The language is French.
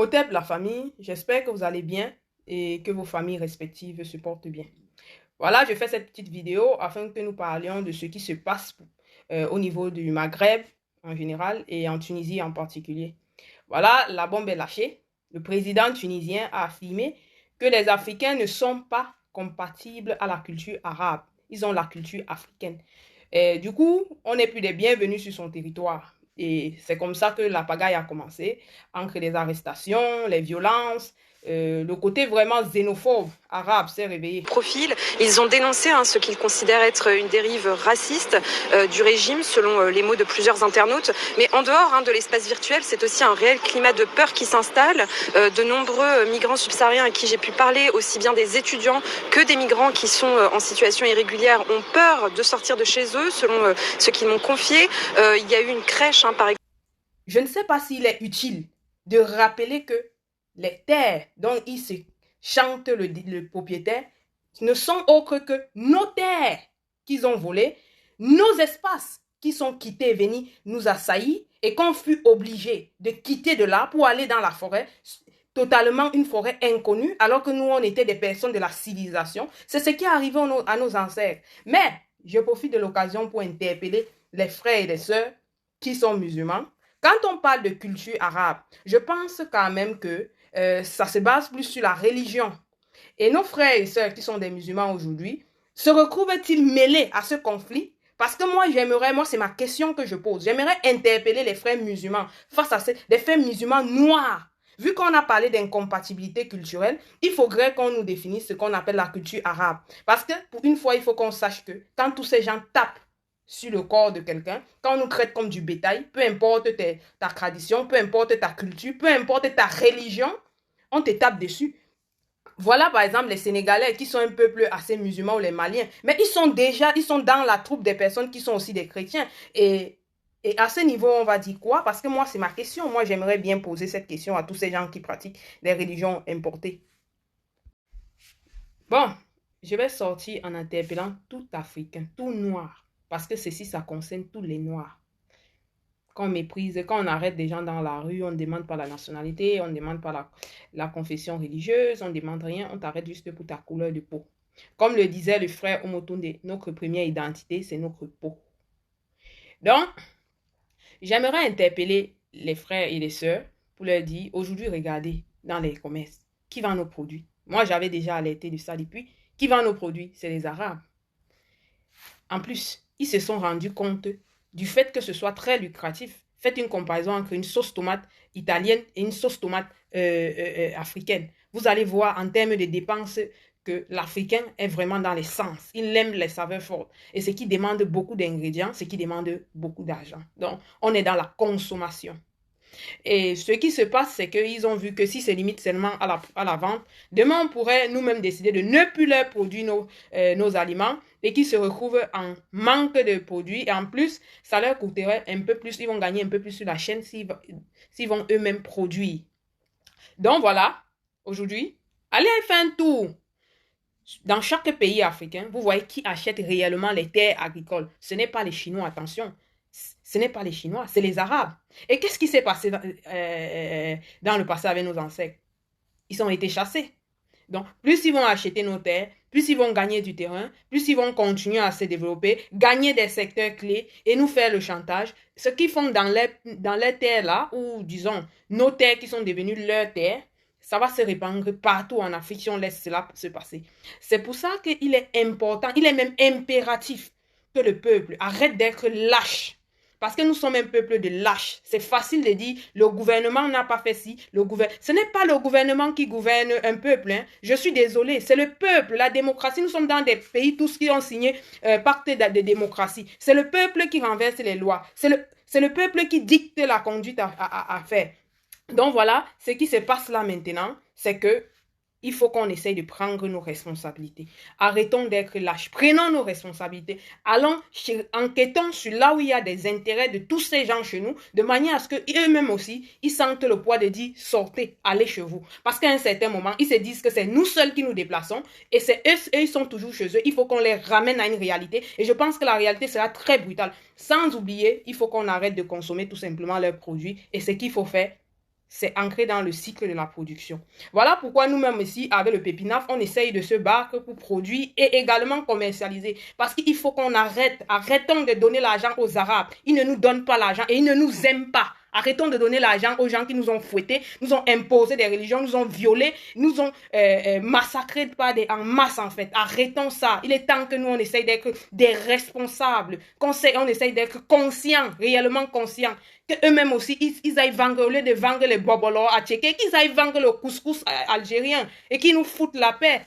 Au thème de la famille, j'espère que vous allez bien et que vos familles respectives se portent bien. Voilà, je fais cette petite vidéo afin que nous parlions de ce qui se passe au niveau du Maghreb en général et en Tunisie en particulier. Voilà, la bombe est lâchée. Le président tunisien a affirmé que les Africains ne sont pas compatibles à la culture arabe. Ils ont la culture africaine. Et du coup, on n'est plus des bienvenus sur son territoire. Et c'est comme ça que la pagaille a commencé, entre les arrestations, les violences, le côté vraiment xénophobe arabe s'est réveillé. Profil. Ils ont dénoncé ce qu'ils considèrent être une dérive raciste du régime, selon les mots de plusieurs internautes. Mais en dehors de l'espace virtuel, c'est aussi un réel climat de peur qui s'installe. De nombreux migrants subsahariens à qui j'ai pu parler, aussi bien des étudiants que des migrants qui sont en situation irrégulière, ont peur de sortir de chez eux, selon ce qu'ils m'ont confié. Il y a eu une crèche, par exemple. Je ne sais pas s'il est utile de rappeler que les terres dont il se chante le propriétaire ne sont autres que nos terres qu'ils ont volées, nos espaces qui sont quittés et venus nous assaillir et qu'on fut obligé de quitter de là pour aller dans la forêt, totalement une forêt inconnue, alors que nous, on était des personnes de la civilisation. C'est ce qui est arrivé à nos ancêtres. Mais je profite de l'occasion pour interpeller les frères et les sœurs qui sont musulmans. Quand on parle de culture arabe, je pense quand même que ça se base plus sur la religion. Et nos frères et sœurs qui sont des musulmans aujourd'hui, se retrouvent-ils mêlés à ce conflit? Parce que moi, c'est ma question que je pose. J'aimerais interpeller les frères musulmans face à des frères musulmans noirs. Vu qu'on a parlé d'incompatibilité culturelle, il faudrait qu'on nous définisse ce qu'on appelle la culture arabe. Parce que, pour une fois, il faut qu'on sache que quand tous ces gens tapent sur le corps de quelqu'un, quand on nous traite comme du bétail, peu importe ta tradition, peu importe ta culture, peu importe ta religion, on te tape dessus. Voilà par exemple les Sénégalais qui sont un peuple assez musulman ou les Maliens, mais ils sont dans la troupe des personnes qui sont aussi des chrétiens. Et à ce niveau, on va dire quoi? Parce que moi, c'est ma question. Moi, j'aimerais bien poser cette question à tous ces gens qui pratiquent des religions importées. Bon, je vais sortir en interpellant tout Africain, tout Noir, parce que ceci, ça concerne tous les Noirs. Quand on méprise, quand on arrête des gens dans la rue, on ne demande pas la nationalité, on ne demande pas la confession religieuse, on ne demande rien, on t'arrête juste pour ta couleur de peau. Comme le disait le frère Omotunde, notre première identité, c'est notre peau. Donc, j'aimerais interpeller les frères et les sœurs pour leur dire, aujourd'hui, regardez dans les commerces, qui vend nos produits? Moi, j'avais déjà alerté de ça depuis. Qui vend nos produits? C'est les Arabes. En plus, ils se sont rendus compte du fait que ce soit très lucratif. Faites une comparaison entre une sauce tomate italienne et une sauce tomate africaine. Vous allez voir en termes de dépenses que l'Africain est vraiment dans l'essence. Il aime les saveurs fortes. Et ce qui demande beaucoup d'ingrédients, ce qui demande beaucoup d'argent. Donc, on est dans la consommation. Et ce qui se passe, c'est qu'ils ont vu que si c'est limite seulement à la vente, demain on pourrait nous-mêmes décider de ne plus leur produire nos aliments et qu'ils se retrouvent en manque de produits. Et en plus, ça leur coûterait un peu plus, ils vont gagner un peu plus sur la chaîne s'ils vont eux-mêmes produire. Donc voilà, aujourd'hui, allez faire un tour. Dans chaque pays africain, vous voyez qui achète réellement les terres agricoles. Ce n'est pas les Chinois, attention. Ce n'est pas les Chinois, c'est les Arabes. Et qu'est-ce qui s'est passé dans le passé avec nos ancêtres? Ils ont été chassés. Donc, plus ils vont acheter nos terres, plus ils vont gagner du terrain, plus ils vont continuer à se développer, gagner des secteurs clés et nous faire le chantage. Ce qu'ils font dans les terres là, ou disons, nos terres qui sont devenues leurs terres, ça va se répandre partout en Afrique si on laisse cela se passer. C'est pour ça qu'il est important, il est même impératif que le peuple arrête d'être lâche. Parce que nous sommes un peuple de lâches. C'est facile de dire, le gouvernement n'a pas fait ci. Ce n'est pas le gouvernement qui gouverne un peuple. Hein. Je suis désolée, c'est le peuple, la démocratie. Nous sommes dans des pays, tous qui ont signé pacte de démocratie. C'est le peuple qui renverse les lois. C'est le peuple qui dicte la conduite à faire. Donc voilà, ce qui se passe là maintenant, c'est que il faut qu'on essaye de prendre nos responsabilités. Arrêtons d'être lâches. Prenons nos responsabilités. Allons, enquêtons sur là où il y a des intérêts de tous ces gens chez nous, de manière à ce qu'eux-mêmes aussi, ils sentent le poids de dire, sortez, allez chez vous. Parce qu'à un certain moment, ils se disent que c'est nous seuls qui nous déplaçons et c'est eux, ils sont toujours chez eux. Il faut qu'on les ramène à une réalité. Et je pense que la réalité sera très brutale. Sans oublier, il faut qu'on arrête de consommer tout simplement leurs produits. Et ce qu'il faut faire, c'est ancré dans le cycle de la production. Voilà pourquoi nous-mêmes ici, avec le Pépinaf, on essaye de se battre pour produire et également commercialiser. Parce qu'il faut qu'on arrêtons de donner l'argent aux Arabes. Ils ne nous donnent pas l'argent et ils ne nous aiment pas. Arrêtons de donner l'argent aux gens qui nous ont fouettés, nous ont imposé des religions, nous ont violés, nous ont massacrés en masse en fait. Arrêtons ça. Il est temps que nous, on essaye d'être des responsables, on essaye d'être conscients, réellement conscients, qu'eux-mêmes aussi, ils aillent vendre, au lieu de vendre les bobolos à Tchéké, qu'ils aillent vendre le couscous algérien et qu'ils nous foutent la paix.